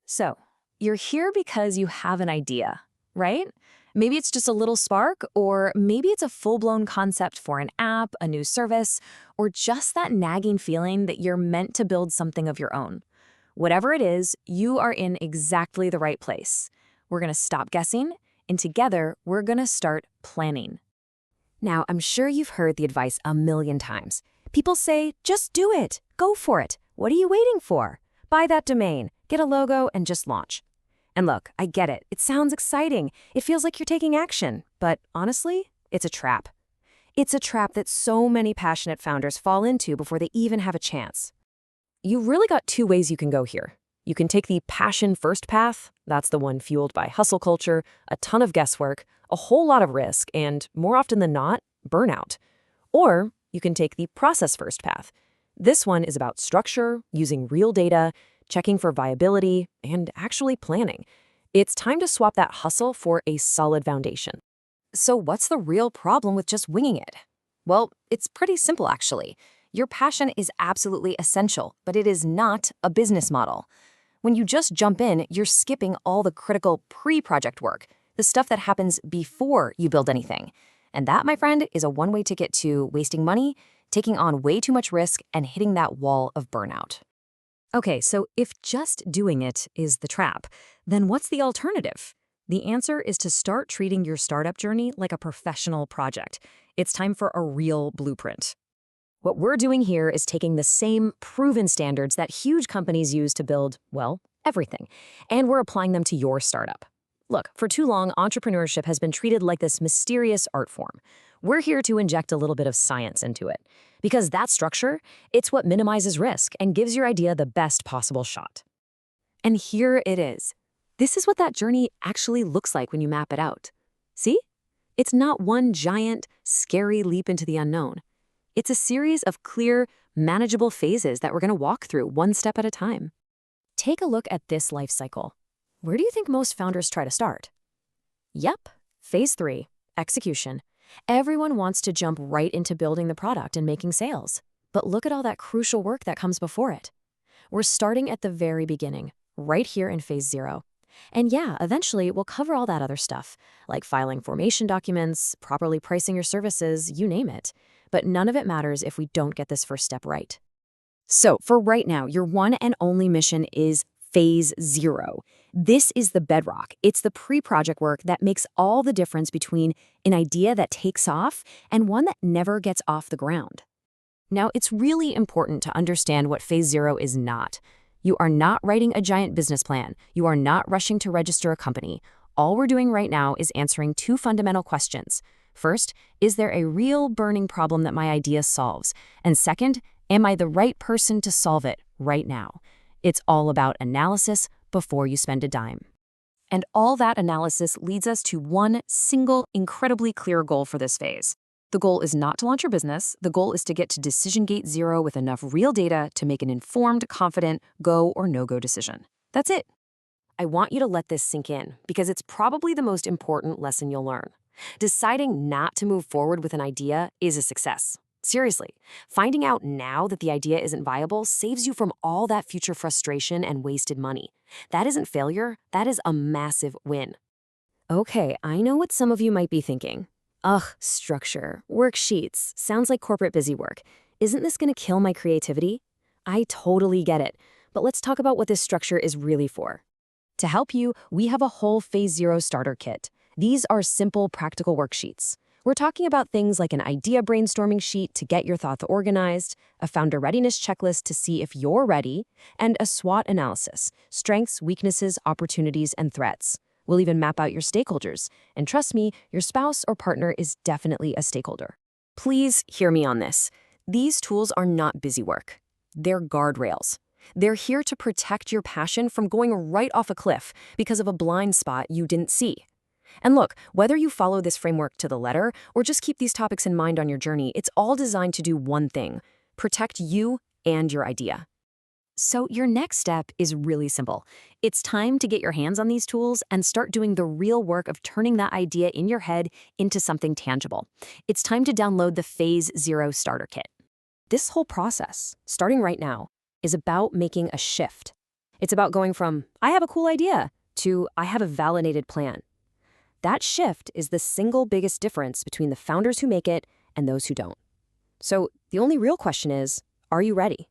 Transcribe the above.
So, you're here because you have an idea, right? Maybe it's just a little spark, or maybe it's a full-blown concept for an app, a new service, or just that nagging feeling that you're meant to build something of your own. Whatever it is, you are in exactly the right place. We're going to stop guessing, and together, we're going to start planning. Now, I'm sure you've heard the advice a million times. People say, just do it. Go for it. What are you waiting for? Buy that domain, get a logo, and just launch. And look, I get it. It sounds exciting. It feels like you're taking action. But honestly, it's a trap. It's a trap that so many passionate founders fall into before they even have a chance. You've really got two ways you can go here. You can take the passion-first path. That's the one fueled by hustle culture, a ton of guesswork, a whole lot of risk, and more often than not, burnout. Or you can take the process-first path. This one is about structure, using real data, checking for viability, and actually planning. It's time to swap that hustle for a solid foundation. So what's the real problem with just winging it? Well, it's pretty simple, actually. Your passion is absolutely essential, but it is not a business model. When you just jump in, you're skipping all the critical pre-project work, the stuff that happens before you build anything. And that, my friend, is a one-way ticket to wasting money, taking on way too much risk, and hitting that wall of burnout. Okay, so if just doing it is the trap, then what's the alternative? The answer is to start treating your startup journey like a professional project. It's time for a real blueprint. What we're doing here is taking the same proven standards that huge companies use to build, well, everything, and we're applying them to your startup. Look, for too long, entrepreneurship has been treated like this mysterious art form. We're here to inject a little bit of science into it. Because that structure, it's what minimizes risk and gives your idea the best possible shot. And here it is. This is what that journey actually looks like when you map it out. See? It's not one giant, scary leap into the unknown. It's a series of clear, manageable phases that we're going to walk through one step at a time. Take a look at this life cycle. Where do you think most founders try to start? Yep, phase 3, execution. Everyone wants to jump right into building the product and making sales. But look at all that crucial work that comes before it. We're starting at the very beginning, right here in phase 0. And yeah, eventually we'll cover all that other stuff, like filing formation documents, properly pricing your services, you name it. But none of it matters if we don't get this first step right. So for right now, your one and only mission is phase 0. This is the bedrock. It's the pre-project work that makes all the difference between an idea that takes off and one that never gets off the ground. Now, it's really important to understand what phase 0 is not. You are not writing a giant business plan. You are not rushing to register a company. All we're doing right now is answering two fundamental questions. First, is there a real burning problem that my idea solves? And second, am I the right person to solve it right now? It's all about analysis before you spend a dime. And all that analysis leads us to one single, incredibly clear goal for this phase. The goal is not to launch your business. The goal is to get to decision gate 0 with enough real data to make an informed, confident, go or no-go decision. That's it. I want you to let this sink in because it's probably the most important lesson you'll learn. Deciding not to move forward with an idea is a success. Seriously, finding out now that the idea isn't viable saves you from all that future frustration and wasted money. That isn't failure, that is a massive win. Okay, I know what some of you might be thinking. Ugh, structure, worksheets, sounds like corporate busy work. Isn't this going to kill my creativity? I totally get it, but let's talk about what this structure is really for. To help you, we have a whole phase 0 starter kit. These are simple, practical worksheets. We're talking about things like an idea brainstorming sheet to get your thoughts organized, a founder readiness checklist to see if you're ready, and a SWOT analysis, strengths, weaknesses, opportunities, and threats. We'll even map out your stakeholders. And trust me, your spouse or partner is definitely a stakeholder. Please hear me on this. These tools are not busy work. They're guardrails. They're here to protect your passion from going right off a cliff because of a blind spot you didn't see. And look, whether you follow this framework to the letter or just keep these topics in mind on your journey, it's all designed to do one thing: protect you and your idea. So your next step is really simple. It's time to get your hands on these tools and start doing the real work of turning that idea in your head into something tangible. It's time to download the Phase 0 Starter Kit. This whole process, starting right now, is about making a shift. It's about going from, I have a cool idea, to, I have a validated plan. That shift is the single biggest difference between the founders who make it and those who don't. So the only real question is, are you ready?